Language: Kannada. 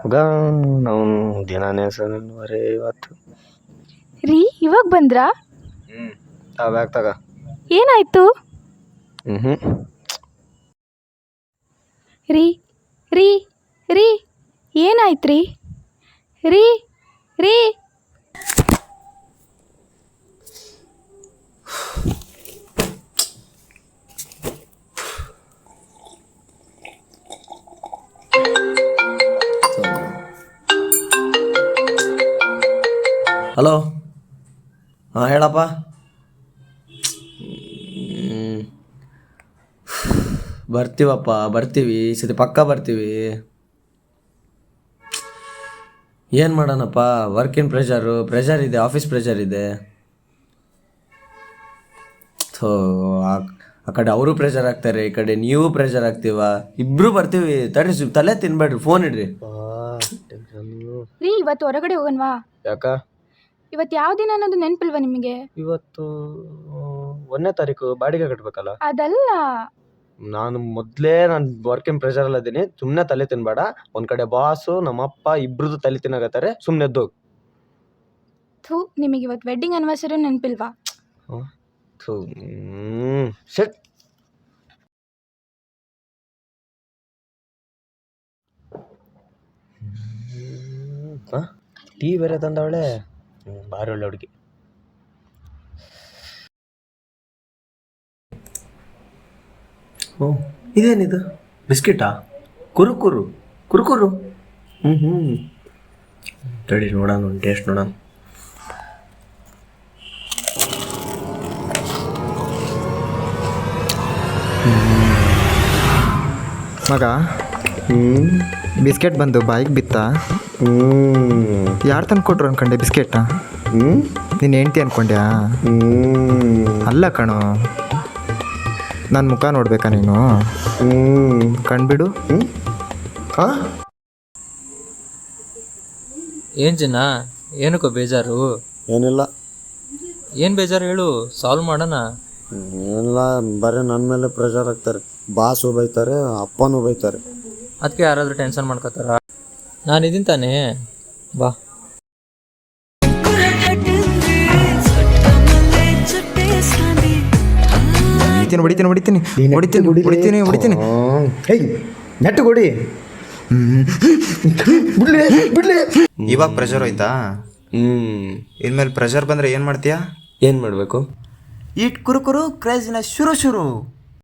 ಮಗ ನಾವು ದಿನಾನೇ ಸಣ್ಣವರೇ ಇವತ್ತು. ರೀ ಇವಾಗ ಬಂದ್ರಾ? ಬ್ಯಾಗ್ ತಗ. ಏನಾಯ್ತು? ಹ್ಞೂ ರೀ ರೀ ರೀ ಏನಾಯ್ತು ರೀ? ರೀ ರೀ ಹಲೋ, ಹಾಂ ಹೇಳಪ್ಪ. ಬರ್ತೀವಪ್ಪ, ಬರ್ತೀವಿ, ಈ ಸತಿ ಪಕ್ಕ ಬರ್ತೀವಿ. ಏನು ಮಾಡೋಣಪ್ಪ, ವರ್ಕಿನ್ ಪ್ರೆಷರ್ ಇದೆ, ಆಫೀಸ್ ಪ್ರೆಷರ್ ಇದೆ. ಥೋ, ಆ ಕಡೆ ಅವರು ಪ್ರೆಷರ್ ಆಗ್ತಾರೆ, ಈ ಕಡೆ ನೀವು ಪ್ರೆಷರ್ ಆಗ್ತೀವ. ಇಬ್ಬರು ಬರ್ತೀವಿ, ತಡ್ರಿ, ತಲೆ ತಿನ್ಬೇಡ್ರಿ, ಫೋನ್ ಇಡ್ರಿ. ರೀ ಇವತ್ತು ಹೊರಗಡೆ ಹೋಗನ್ವಾ? ಯಾಕ? ಇವತ್ತು ಯಾವ ದಿನ ಅನ್ನೋದು ನೆನಪಿಲ್ವಾ ನಿಮಗೆ? ಇವತ್ತು 1ನೇ ತಾರೀಕು ಬಾಡಿಗೆ ಕಟ್ಟಬೇಕಲ್ಲ. ಅದಲ್ಲ. ನಾನು ವರ್ಕಿಂಗ್ ಪ್ರೆಷರ್ ಇದ್ದೀನಿ, ಸುಮ್ಮನೆ ತಲೆ ತಿನ್ಬೇಡ. ಒಂದ್ ಕಡೆ ಬಾಸು ನಮ್ಮಪ್ಪ ಇಬ್ರದ್ದು ತಲೆ ತಿನ್ನಾಗತ್ತಾರೆ, ಸುಮ್ಮನೆ ಎದ್ದು. ಥೂ, ನಿಮಗೆ ಇವತ್ತು ವೆಡ್ಡಿಂಗ್ ಆನಿವರ್ಸರಿ ನೆನಪಿಲ್ವಾ? ಶಟ್. ಟೀ ಬೇರೆ ತಂದವಳೆ, ಭಾರಿ ಒಳ್ಳೆ ಹುಡುಗಿ. ಓ, ಇದೇನಿದು? ಬಿಸ್ಕಿಟಾ? ಕುರುಕುರು ಕುರುಕುರು. ತಡಿ ನೋಡೋಣ, ಒಂದು ಟೇಸ್ಟ್ ನೋಡೋಣ. ಮಗ, ಬಿಸ್ಕೆಟ್ ಬಂದು ಬಾಯಿಗೆ ಬಿತ್ತ. ಯಾರು ತಂದು ಕೊಟ್ರು ಅನ್ಕೊಂಡೆ ಬಿಸ್ಕೆಟ್ನ? ನೀನು ಹೆಂಡ್ತಿ ಅನ್ಕೊಂಡ್ಯಾ? ಅಲ್ಲ ಕಣೋ, ನನ್ನ ಮುಖ ನೋಡ್ಬೇಕಾ ನೀನು? ಕಣ್ಬಿಡು. ಏನು ಚಿನ್ನ, ಏನಕ್ಕೋ ಬೇಜಾರು? ಏನಿಲ್ಲ. ಏನು ಬೇಜಾರು ಹೇಳು, ಸಾಲ್ವ್ ಮಾಡೋಣ. ಏನಿಲ್ಲ, ಬರೀ ನನ್ನ ಮೇಲೆ ಪ್ರೆಷರ್ ಹಾಕ್ತಾರೆ. ಬಾಸು ಬೈತಾರೆ, ಅಪ್ಪನೂ ಬೈತಾರೆ. ಅದಕ್ಕೆ ಯಾರಾದರೂ ಟೆನ್ಷನ್ ಮಾಡ್ಕೋತಾರ? ನಾನು ಇದೀನಿ ತಾನೇ, ಬಾ. ಹೊಡಿತೀನಿ. ನೆಟ್ಟು ಕೊಡಿ. ಇವಾಗ ಪ್ರೆಷರ್ ಹೋಯ್ತಾ? ಇನ್ಮೇಲೆ ಪ್ರೆಷರ್ ಬಂದರೆ ಏನು ಮಾಡ್ತೀಯಾ? ಏನು ಮಾಡಬೇಕು? ಈಟ್ ಕುರುಕುರು ಕ್ರೇಜಿನ ಶುರು.